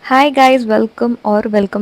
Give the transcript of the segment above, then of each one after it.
Hi guys, welcome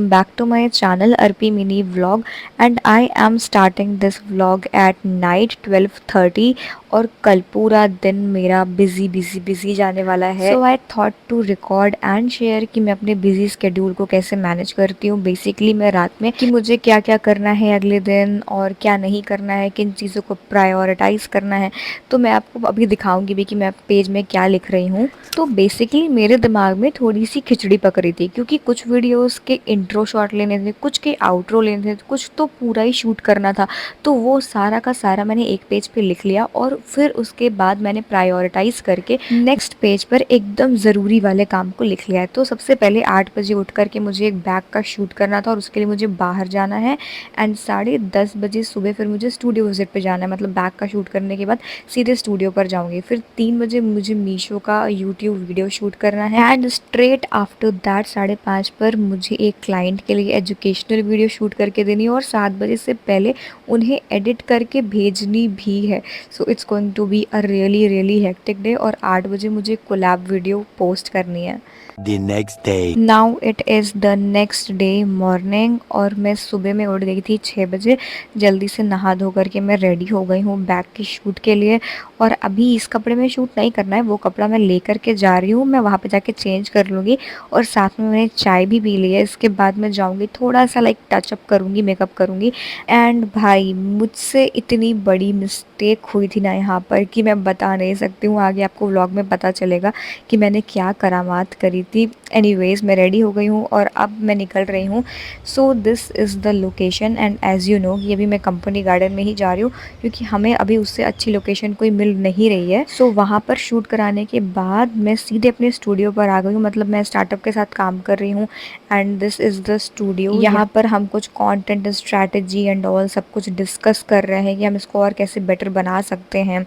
back to my channel Arpi Mini Vlog and I am starting this vlog at night 12:30 और कल पूरा दिन मेरा busy जाने वाला है। So I thought to record and share कि मैं अपने बिजी स्केड्यूल को कैसे मैनेज करती हूँ। बेसिकली मैं रात में कि मुझे क्या क्या करना है अगले दिन और क्या नहीं करना है, किन चीज़ों को प्रायोरिटाइज करना है, तो मैं आपको अभी दिखाऊंगी भी कि मैं पेज में क्या लिख रही हूँ। तो बेसिकली मेरे दिमाग में थोड़ी सी खिचड़ी पक रही थी क्योंकि कुछ वीडियोस के इंट्रो शॉट लेने थे, कुछ के आउट्रो लेने थे, कुछ तो पूरा ही शूट करना था। तो वो सारा का सारा मैंने एक पेज पे लिख लिया और फिर उसके बाद मैंने प्रायोरिटाइज करके नेक्स्ट पेज पर एकदम ज़रूरी वाले काम को लिख लिया है। तो सबसे पहले 8 बजे उठ करके मुझे एक बैग का शूट करना था और उसके लिए मुझे बाहर जाना है एंड 10:30 बजे सुबह फिर मुझे स्टूडियो विजिट पे जाना है। मतलब बैग का शूट करने के बाद सीधे स्टूडियो पर जाऊंगी। फिर 3 बजे मुझे मीशो का यूट्यूब वीडियो शूट करना है एंड स्ट्रेट आफ्टर दैट 5:30 पर मुझे एक क्लाइंट के लिए एजुकेशनल वीडियो शूट करके देनी है और 7 बजे से पहले उन्हें एडिट करके भेजनी भी है। So it's going to be a really hectic day और 8 बजे मुझे कोलैब वीडियो पोस्ट करनी है। The next day. Now it is the next day morning और मैं सुबह में उठ गई थी 6 बजे। जल्दी से नहा धो करके मैं रेडी हो गई हूँ बैग की शूट के लिए और अभी इस कपड़े में शूट नहीं करना है, वो कपड़ा मैं लेकर के जा रही हूँ। मैं वहाँ पे जाके चेंज कर लूँगी और साथ में मैंने चाय भी पी ली है। इसके बाद मैं जाऊँगी थोड़ा सा लाइक टचअप करूँगी, मेकअप करूँगी एंड भाई मुझसे इतनी बड़ी मिस्टेक हुई थी ना यहाँ पर कि मैं बता नहीं सकती हूँ। आगे आपको व्लॉग में पता चलेगा कि मैंने क्या करामात करी थी। एनीवेज मैं रेडी हो गई हूँ और अब मैं निकल रही हूँ। So this is the location and as you know कि अभी मैं कंपनी गार्डन में ही जा रही हूँ क्योंकि हमें अभी उससे अच्छी लोकेशन कोई मिल नहीं रही है। सो वहाँ पर शूट कराने के बाद मैं सीधे अपने स्टूडियो पर आ गई हूँ। मतलब मैं स्टार्टअप के साथ काम कर रही हूँ and this is the studio. यहाँ पर हम कुछ कंटेंट स्ट्रैटेजी एंड ऑल सब कुछ डिस्कस कर रहे हैं कि हम इसको और कैसे बेटर बना सकते हैं।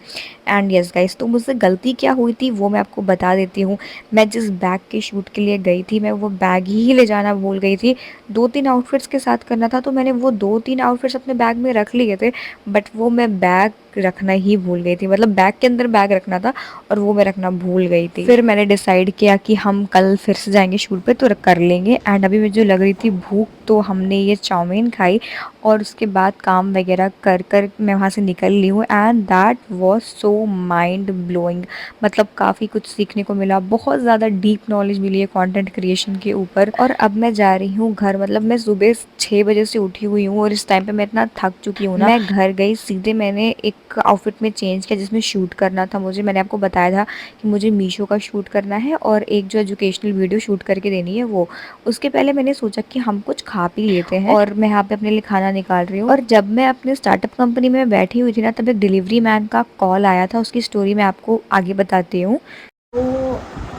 एंड यस गाइस, तो मुझसे गलती क्या हुई थी वो मैं आपको बता देती हूँ। मैं जिस बैग के शूट के लिए गई थी मैं वो बैग ही ले जाना भूल गई थी। 2-3 आउटफिट्स के साथ करना था तो मैंने वो 2-3 आउटफिट्स अपने बैग में रख लिए थे, बट वो मैं बैग रखना ही भूल गई थी। मतलब बैग के अंदर बैग रखना था और वो मैं रखना भूल गई थी। फिर मैंने डिसाइड किया कि हम कल फिर से जाएंगे शूट पे तो कर लेंगे। एंड अभी मुझे लग रही थी भूख तो हमने ये चाउमीन खाई और उसके बाद काम वगैरह कर कर मैं वहाँ से निकल ली हूँ and that was so mind blowing. मतलब काफ़ी कुछ सीखने को मिला, बहुत ज़्यादा डीप नॉलेज मिली है कंटेंट क्रिएशन के ऊपर। और अब मैं जा रही हूँ घर। मतलब मैं सुबह 6 बजे से उठी हुई हूँ और इस टाइम पे मैं इतना थक चुकी हूँ ना। मैं घर गई सीधे मैंने एक आउटफिट में चेंज किया जिसमें शूट करना था मुझे। मैंने आपको बताया था कि मुझे मीशो का शूट करना है और एक जो एजुकेशनल वीडियो शूट करके देनी है वो। उसके पहले मैंने सोचा कि हम कुछ खा पी लेते हैं और मैं यहाँ पे अपने लिए खाना निकाल रही हूँ। और जब मैं अपने स्टार्टअप कंपनी में बैठी हुई थी ना तब एक डिलीवरी मैन का कॉल आया था। उसकी स्टोरी मैं आपको आगे बताती हूँ। तो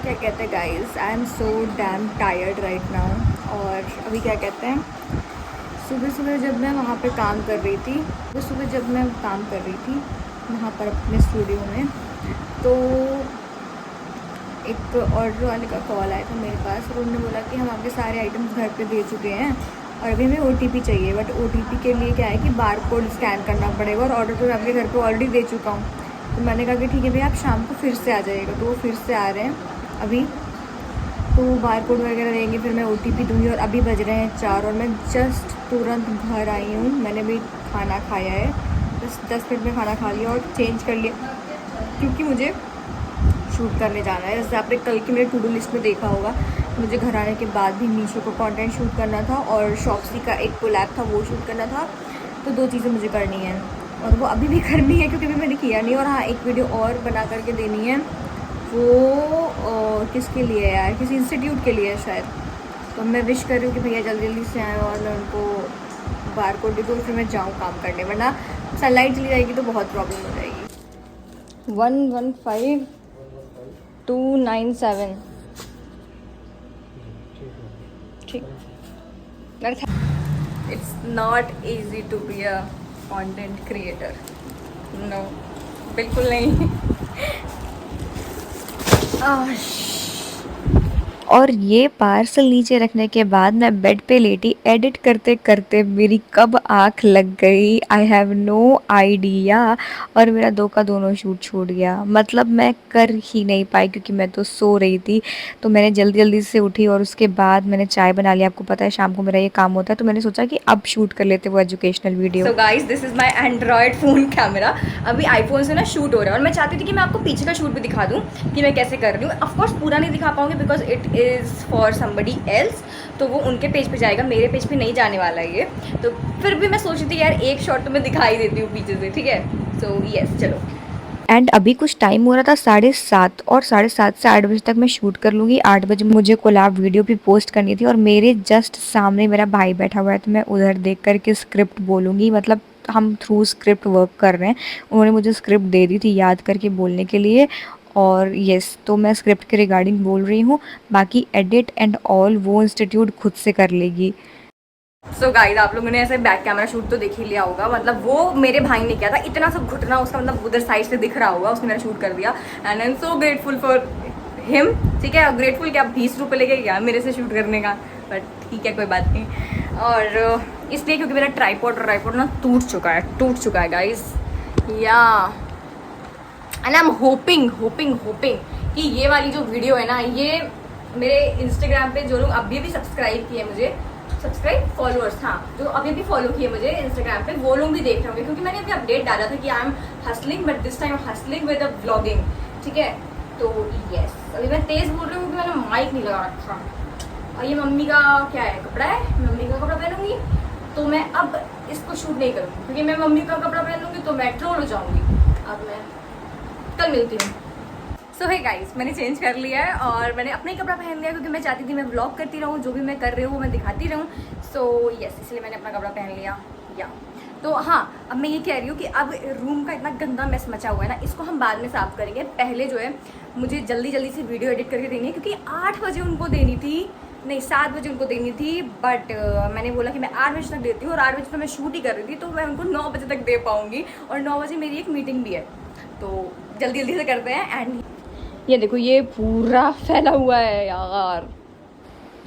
क्या कहते हैं guys, I am so damn tired right now. और अभी क्या कहते हैं, सुबह सुबह जब मैं वहाँ पे काम कर रही थी, तो सुबह जब मैं काम कर रही थी वहाँ पर अपने स्टूडियो में, तो एक ऑर्डर वाले का कॉल आया था मेरे पास और उन्होंने बोला कि हम आपके सारे आइटम्स घर पे दे चुके हैं और अभी हमें OTP चाहिए। बट OTP के लिए क्या है कि बार कोड स्कैन करना पड़ेगा और ऑर्डर तो मैं आपके घर पे ऑलरेडी दे चुका हूँ। तो मैंने कहा कि ठीक है भैया, आप शाम को फिर से आ जाइएगा। तो वो फिर से आ रहे हैं अभी, तो बार कोड वगैरह देंगे, फिर मैं OTP दूँगी। और अभी बज रहे हैं 4 और मैं जस्ट तुरंत घर आई हूँ। मैंने भी खाना खाया है, बस 10 मिनट में खाना खा लिया और चेंज कर लिया क्योंकि मुझे शूट करने जाना है। जैसे आपने कल की मेरे टू डू लिस्ट में देखा होगा, मुझे घर आने के बाद भी मीशो को कंटेंट शूट करना था और शॉप्सी का एक कोलैब था वो शूट करना था। तो 2 चीज़ें मुझे करनी है और वो अभी भी करनी है क्योंकि अभी मैंने किया नहीं। और हाँ, एक वीडियो और बना करके देनी है, वो किसके लिए है यार, किसी इंस्टीट्यूट के लिए है शायद। तो मैं विश कर रही हूँ कि भैया जल्दी जल्दी से आए और मैं उनको बार कोड दे दूँ, फिर मैं जाऊँ काम करने, वरना सनलाइट चली जाएगी तो बहुत प्रॉब्लम हो जाएगी। 115297 ठीक। It's not easy to be a content creator, no, बिल्कुल नहीं। और ये पार्सल नीचे रखने के बाद मैं बेड पे लेटी एडिट करते करते मेरी कब आँख लग गई, आई हैव नो आइडिया। और मेरा 2 का दोनों शूट छूट गया, मतलब मैं कर ही नहीं पाई क्योंकि मैं तो सो रही थी। तो मैंने जल्दी जल्दी से उठी और उसके बाद मैंने चाय बना लिया। आपको पता है शाम को मेरा ये काम होता है, तो मैंने सोचा कि अब शूट कर लेते वो educational video. So guys, this is my Android phone camera. अभी आईफोन से ना शूट हो रहा है और मैं चाहती थी कि मैं आपको पीछे का शूट भी दिखा दूँ कि मैं कैसे कर रही हूँ। ऑफकोर्स पूरा नहीं दिखा पाऊंगी because it is for somebody else, तो वो उनके पेज पे जाएगा, मेरे पेज पे नहीं जाने वाला है ये। तो फिर भी मैं सोच रही थी यार एक शॉट तो मैं दिखाई देती हूँ पीछे से, ठीक है। सो यस, चलो। एंड अभी कुछ टाइम हो रहा था 7:30, और 7:30 से 8 बजे तक मैं शूट कर लूँगी। 8 बजे मुझे कोलैब वीडियो भी पोस्ट करनी थी और मेरे जस्ट सामने मेरा भाई बैठा हुआ है, तो मैं उधर देख कर के स्क्रिप्ट बोलूँगी। मतलब हम थ्रू स्क्रिप्ट वर्क कर रहे हैं, उन्होंने मुझे स्क्रिप्ट दे दी थी याद करके बोलने के लिए। और यस, तो मैं स्क्रिप्ट के रिगार्डिंग बोल रही हूँ, बाकी एडिट एंड ऑल वो इंस्टीट्यूट खुद से कर लेगी। सो गाइस, आप लोगों ने ऐसे बैक कैमरा शूट तो देख ही लिया होगा। मतलब वो मेरे भाई ने किया था, इतना सब घुटना उसका मतलब उधर साइड से दिख रहा होगा, उसने मेरा शूट कर दिया। And I am so grateful for him, ठीक है। ग्रेटफुल क्या, 20 रुपये लेके गया मेरे से शूट करने का, बट ठीक है, कोई बात नहीं। और इसलिए क्योंकि मेरा ट्राईपॉड ना टूट चुका है गाइस, या एंड आई एम होपिंग कि ये वाली जो वीडियो है ना, ये मेरे इंस्टाग्राम पे जो लोग अभी भी सब्सक्राइब किए मुझे, सब्सक्राइब फॉलोअर्स, हाँ, जो अभी भी फॉलो किए मुझे इंस्टाग्राम पे, वो लोग भी देख रहे होंगे क्योंकि मैंने अभी अपडेट डाला था कि I am hustling, but this time hustling with vlogging, ठीक है। तो यस, अभी मैं तेज बोल रही हूँ क्योंकि मैंने माइक नहीं लगा रखा। और ये मम्मी का क्या है, कपड़ा है, मम्मी का कपड़ा पहनूंगी, तो मैं अब इसको शूट नहीं करूँगी क्योंकि मैं मम्मी का कपड़ा पहनूंगी तो मैं ट्रोल हो जाऊँगी। अब मैं कल मिलती हूँ। सो है गाइस, मैंने चेंज कर लिया है और मैंने अपना ही कपड़ा पहन लिया क्योंकि मैं चाहती थी मैं व्लॉग करती रहूँ, जो भी मैं कर रही हूँ वो मैं दिखाती रहूँ। सो यस, इसलिए मैंने अपना कपड़ा पहन लिया, या तो हाँ, अब मैं ये कह रही हूँ कि अब रूम का इतना गंदा मेस मचा हुआ है ना, इसको हम बाद में साफ़ करेंगे। पहले जो है मुझे जल्दी जल्दी से वीडियो एडिट करके देनी है क्योंकि 8 बजे उनको देनी थी, नहीं 7 बजे उनको देनी थी, बट मैंने बोला कि मैं 8 बजे तक देती हूँ और 8 बजे तो मैं शूट ही कर रही थी, तो मैं उनको 9 बजे तक दे पाऊँगी और 9 बजे मेरी एक मीटिंग भी है, तो जल्दी जल्दी से करते हैं। एंड ये देखो, ये पूरा फैला हुआ है यार।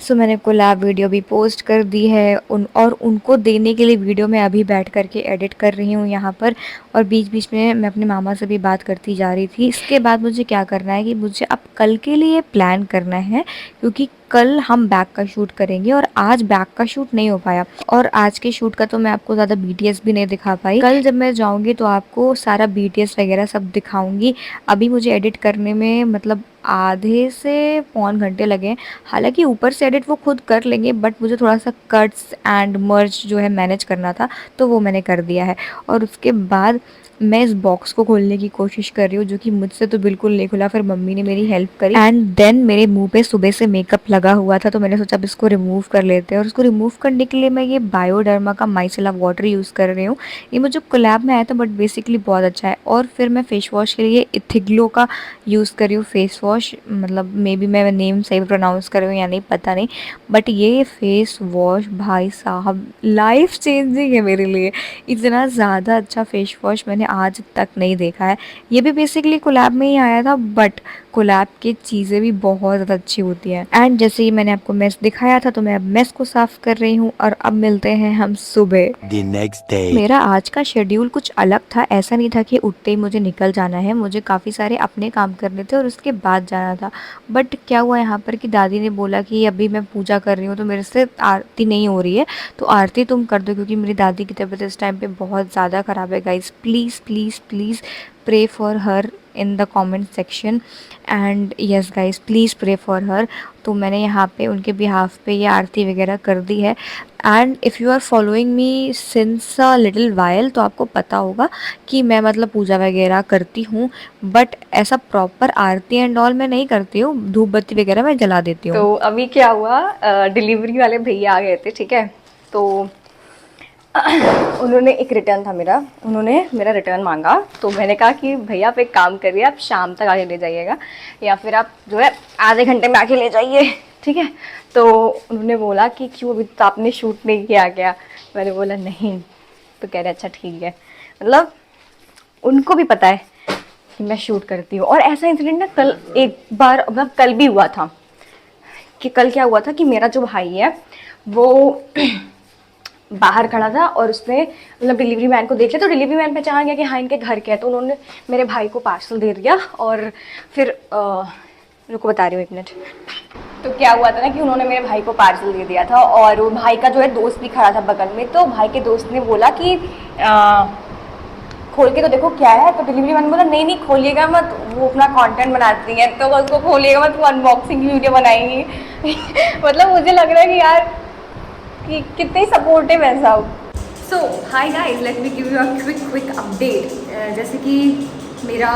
सो मैंने कोलैब वीडियो भी पोस्ट कर दी है और उनको देने के लिए वीडियो मैं अभी बैठ कर के एडिट कर रही हूँ यहाँ पर। और बीच बीच में मैं अपने मामा से भी बात करती जा रही थी। इसके बाद मुझे क्या करना है कि मुझे अब कल के लिए प्लान करना है, क्योंकि कल हम बैक का शूट करेंगे और आज बैक का शूट नहीं हो पाया। और आज के शूट का तो मैं आपको ज़्यादा बीटीएस भी नहीं दिखा पाई। कल जब मैं जाऊँगी तो आपको सारा बीटीएस वगैरह सब दिखाऊंगी। अभी मुझे एडिट करने में मतलब आधे से पौन घंटे लगे। हालांकि ऊपर से एडिट वो खुद कर लेंगे, बट मुझे थोड़ा सा कट्स एंड मर्ज जो है मैनेज करना था, तो वो मैंने कर दिया है। और उसके बाद मैं इस बॉक्स को खोलने की कोशिश कर रही हूँ, जो कि मुझसे तो बिल्कुल नहीं खुला। फिर मम्मी ने मेरी हेल्प करी एंड देन मेरे मुंह पे सुबह से मेकअप लगा हुआ था, तो मैंने सोचा अब इसको रिमूव कर लेते हैं। और इसको रिमूव करने के लिए मैं ये बायोडर्मा का माइसेला वाटर यूज़ कर रही हूँ। ये मुझे कोलैब में आया था, बट बेसिकली बहुत अच्छा है। और फिर मैं फेस वॉश के लिए इथिग्लो का यूज़ कर रही हूँ फेस वॉश, मतलब मे बी मैं नेम सही प्रोनाउंस कर रही हूँ या नहीं पता नहीं, बट ये फेस वॉश भाई साहब लाइफ चेंजिंग है मेरे लिए। इतना ज़्यादा अच्छा फेस वॉश मैंने आज तक नहीं देखा है। ये भी बेसिकली कोलैब में ही आया था, बट कोलैब की चीज़ें भी बहुत ज़्यादा अच्छी होती हैं। एंड जैसे ही मैंने आपको मेस दिखाया था, तो मैं अब मेस को साफ़ कर रही हूँ और अब मिलते हैं हम सुबह। The next day. मेरा आज का शेड्यूल कुछ अलग था। ऐसा नहीं था कि उठते ही मुझे निकल जाना है, मुझे काफ़ी सारे अपने काम करने थे और उसके बाद जाना था। बट क्या हुआ यहाँ पर कि दादी ने बोला कि अभी मैं पूजा कर रही हूँ तो मेरे से आरती नहीं हो रही है, तो आरती तुम कर दो, क्योंकि मेरी दादी की तबीयत इस टाइम पे बहुत ज़्यादा ख़राब है। Guys please please please pray for her in the comment section, and yes guys please pray for her. तो मैंने यहाँ पे उनके बिहाफ पे ये आरती वगैरह कर दी है। And if you are following me since a little while, तो आपको पता होगा कि मैं मतलब पूजा वगैरह करती हूँ, बट ऐसा प्रॉपर आरती एंड ऑल मैं नहीं करती हूँ। धूप बत्ती वगैरह मैं जला देती हूँ। तो अभी क्या हुआ, डिलीवरी वाले भैया आ गए थे, ठीक है। तो उन्होंने एक रिटर्न था मेरा, उन्होंने मेरा रिटर्न मांगा, तो मैंने कहा कि भैया आप एक काम करिए, आप शाम तक आके ले जाइएगा या फिर आप जो है आधे घंटे में आके ले जाइए, ठीक है। तो उन्होंने बोला कि क्यों अभी तो आपने शूट नहीं किया क्या? मैंने बोला नहीं। तो कह रहे अच्छा ठीक है। मतलब उनको भी पता है कि मैं शूट करती हूँ। और ऐसा इंसिडेंट ना कल एक बार, मतलब कल भी हुआ था कि कल क्या हुआ था कि मेरा जो भाई है वो बाहर खड़ा था और उसने मतलब डिलीवरी मैन को देख लिया, तो डिलीवरी मैन पहचान गया कि हाँ इनके घर के है, तो उन्होंने मेरे भाई को पार्सल दे दिया। और फिर रुको बता रही हूँ 1 मिनट। तो क्या हुआ था ना कि उन्होंने मेरे भाई को पार्सल दे दिया था, और वो भाई का जो है दोस्त भी खड़ा था बगल में, तो भाई के दोस्त ने बोला कि खोल के तो देखो क्या है, तो डिलीवरी मैन बोला नहीं नहीं खोलिएगा मत, वो अपना कंटेंट बनाती हैं तो उसको खोलिएगा मत, वो अनबॉक्सिंग की वीडियो बनाएंगी। मतलब मुझे लग रहा है कि यार कि कितने सपोर्टिव है सब। So hi guys, let me give you a quick update. जैसे कि मेरा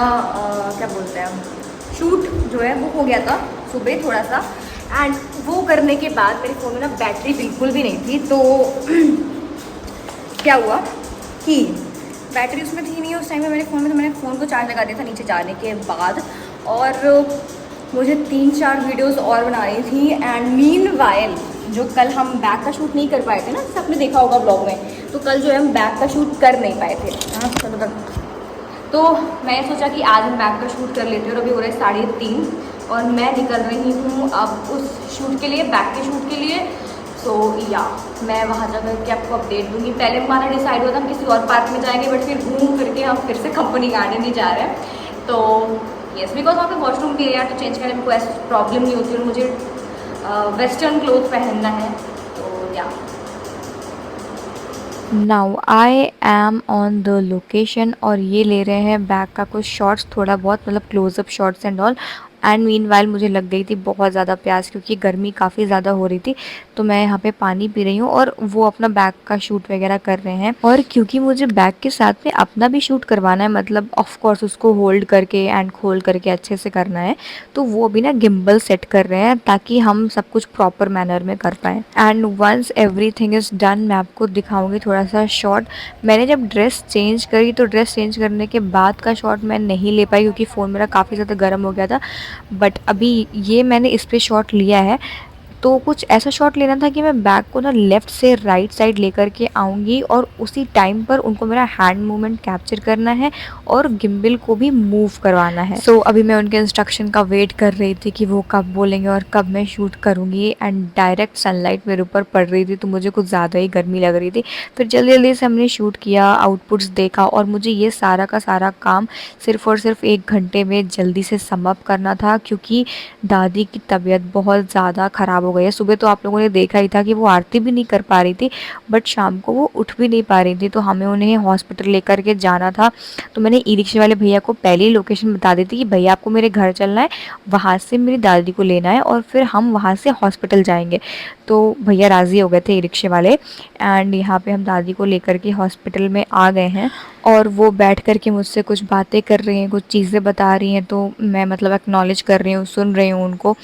क्या बोलते हैं शूट जो है वो हो गया था सुबह थोड़ा सा, एंड वो करने के बाद मेरे फ़ोन में ना बैटरी बिल्कुल भी नहीं थी। तो क्या हुआ कि बैटरी उसमें थी नहीं उस टाइम में मेरे फ़ोन में, तो मैंने फ़ोन को चार्ज लगा दिया था नीचे जाने के बाद, और मुझे 3-4 वीडियोस और बनानी थी। एंड मीनवाइल जो कल हम बैक का शूट नहीं कर पाए थे ना, जैसे आपने देखा होगा ब्लॉग में, तो कल जो है हम बैक का शूट कर नहीं पाए थे। हाँ चलो तक, तो मैंने सोचा कि आज हम बैक का शूट कर लेते हैं, और अभी हो रहे 3:30 और मैं निकल रही हूँ अब उस शूट के लिए, बैक के शूट के लिए। सो या मैं वहाँ जा करके आपको अपडेट दूँगी। पहले हमारा डिसाइड हुआ था हम किसी और पार्क में जाएंगे, बट फिर घूम फिर के हम फिर से कंपनी गार्डन ही जा रहे हैं। तो यस, बिकॉज वहाँ पे वॉशरूम भी है तो चेंज करने में कोई ऐसी प्रॉब्लम नहीं होती, और मुझे वेस्टर्न क्लोथ पहनना है, तो या now I am on the location और ये ले रहे हैं बैक का कुछ शॉट्स, थोड़ा बहुत मतलब close up shots and all. And meanwhile मुझे लग गई थी बहुत ज़्यादा प्यास, क्योंकि गर्मी काफ़ी ज़्यादा हो रही थी, तो मैं यहाँ पे पानी पी रही हूँ और वो अपना बैक का शूट वगैरह कर रहे हैं। और क्योंकि मुझे बैक के साथ में अपना भी शूट करवाना है, मतलब ऑफ कोर्स उसको होल्ड करके एंड खोल करके अच्छे से करना है, तो वो भी ना गिम्बल सेट कर रहे हैं ताकि हम सब कुछ प्रॉपर मैनर में कर पाएँ। And once everything is done मैं आपको दिखाऊंगी थोड़ा सा शॉट। मैंने जब ड्रेस चेंज करी तो ड्रेस चेंज करने के बाद का शॉट मैं नहीं ले पाई, क्योंकि फ़ोन मेरा काफ़ी ज़्यादा गर्म हो गया था। बट अभी ये मैंने इस पे शॉट लिया है, तो कुछ ऐसा शॉट लेना था कि मैं बैग को ना लेफ़्ट से राइट साइड लेकर के आऊँगी और उसी टाइम पर उनको मेरा हैंड मूवमेंट कैप्चर करना है और गिम्बल को भी मूव करवाना है। सो अभी मैं उनके इंस्ट्रक्शन का वेट कर रही थी कि वो कब बोलेंगे और कब मैं शूट करूँगी। एंड डायरेक्ट सनलाइट मेरे ऊपर पड़ रही थी, तो मुझे कुछ ज़्यादा ही गर्मी लग रही थी। फिर जल्दी जल्दी से हमने शूट किया, आउटपुट्स देखा, और मुझे ये सारा का सारा काम सिर्फ़ और सिर्फ 1 घंटे में जल्दी से सम अप करना था, क्योंकि दादी की तबीयत बहुत ज़्यादा ख़राब हो गई है। सुबह तो आप लोगों ने देखा ही था कि वो आरती भी नहीं कर पा रही थी, बट शाम को वो उठ भी नहीं पा रही थी, तो हमें उन्हें हॉस्पिटल लेकर के जाना था। तो मैंने ई रिक्शे वाले भैया को पहले ही लोकेशन बता दी थी कि भैया आपको मेरे घर चलना है, वहाँ से मेरी दादी को लेना है और फिर हम वहाँ से हॉस्पिटल जाएंगे। तो भैया राज़ी हो गए थे ई रिक्शे वाले, एंड यहाँ पे हम दादी को लेकर के हॉस्पिटल में आ गए हैं। और वो बैठ कर के मुझसे कुछ बातें कर रही हैं, कुछ चीज़ें बता रही हैं, तो मैं मतलब एक्नॉलेज कर रही हूँ, सुन रही हूँ उनको।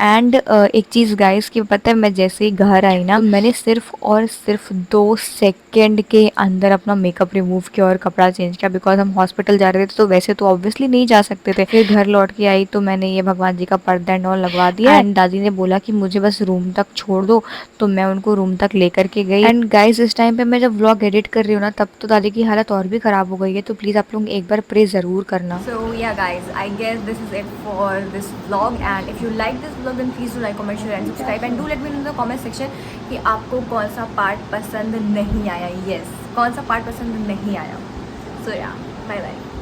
एंड एक चीज़ गाइस की पता है, मैं जैसे ही घर आई ना, मैंने सिर्फ और सिर्फ 2 सेकंड के अंदर अपना मेकअप रिमूव किया और कपड़ा चेंज किया, बिकॉज हम हॉस्पिटल जा रहे थे, तो वैसे तो ऑब्वियसली नहीं जा सकते थे। फिर घर लौट के आई तो मैंने ये भगवान जी का पर्दा एंड ऑल लगवा दिया, एंड दादी ने बोला कि मुझे बस रूम तक छोड़ दो, तो मैं उनको रूम तक लेकर के गई। एंड गाइस इस टाइम पे मैं जब व्लॉग एडिट कर रही हूँ ना, तब तो दादी की हालत और भी ख़राब हो गई है, तो प्लीज़ आप लोग एक बार प्रे ज़रूर करना। So yeah guys, I guess this is it for this vlog, and if you like this vlog then please do like, comment, share and subscribe, and do let me know in the comment section कि आपको कौन सा part पसंद नहीं आया। Yes, कौन सा part पसंद नहीं आया। So yeah, bye bye.